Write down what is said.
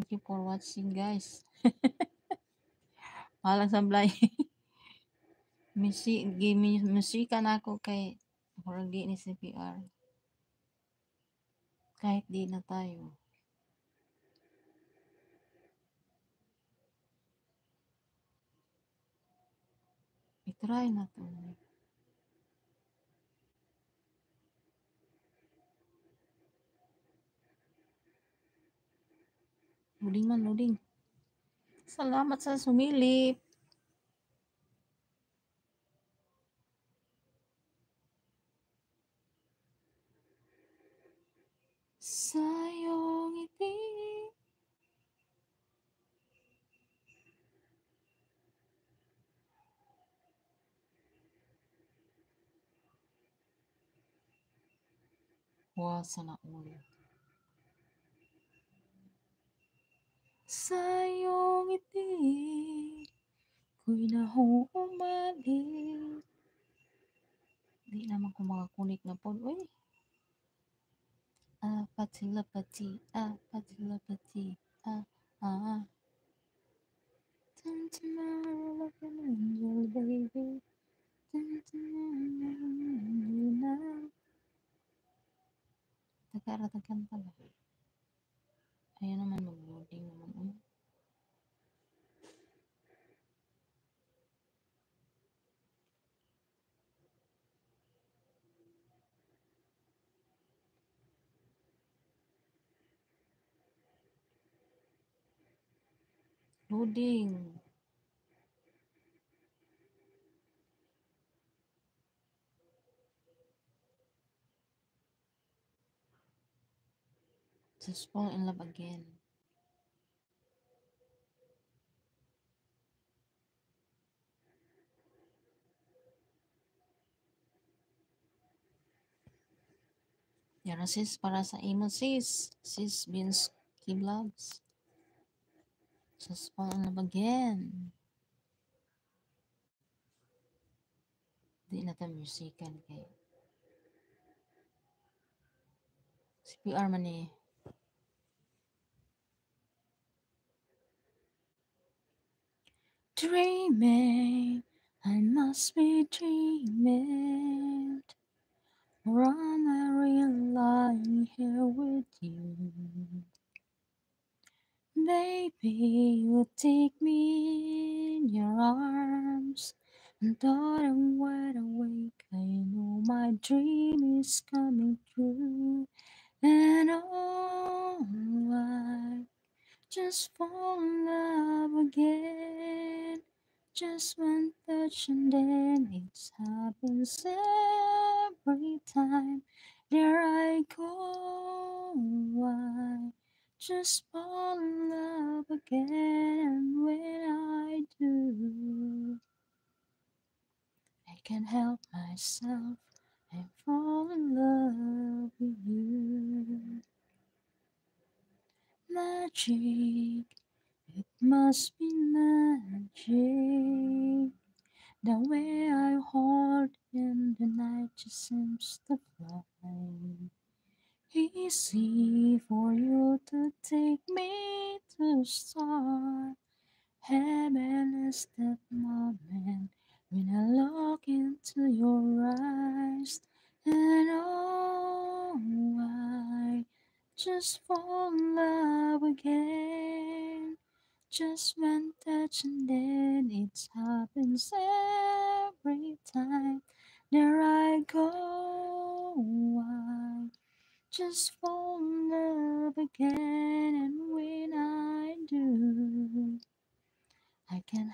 Thank you for watching, guys. Walang sablay. Musika na ako kay murag di ni CPR. Kahit di na tayo. I-try na to. Loading man, loading. Salamat sa sumilip. Sa iyong ngiti. Wow, sana all. Sa iyong ngiti, ko'y nahumaling. Di naman ko makakunik na po. Uy. Pati, ah. Turn to my like an angel, baby. Turn to my angel now. Taga-ratagan pala. Ayan naman, mag-loading naman. Uy. Loading. Just fall in love again. Yan sis, para sa imo sis. Sis Beans Vlogs. Just fall in love again. Di na ta musican kay. CPR man eh. Dreaming, I must be dreaming. Or am I really lying here with you? Maybe you take me in your arms, and though I'm wide awake, I know my dream is coming true. And oh, I just fall in love again. Just one touch and then it happens every time. There I go, I just fall in love again. And when I do, I can't help myself. I fall in love with you. Magic, it must be magic. The way I hold in the night just seems to fly. Easy for you to take me to star. Heaven is that moment when I look into your eyes. And oh, I just fall in love again. Just one touch and then it happens every time. There I go, I just fall in love again. And when I do, I can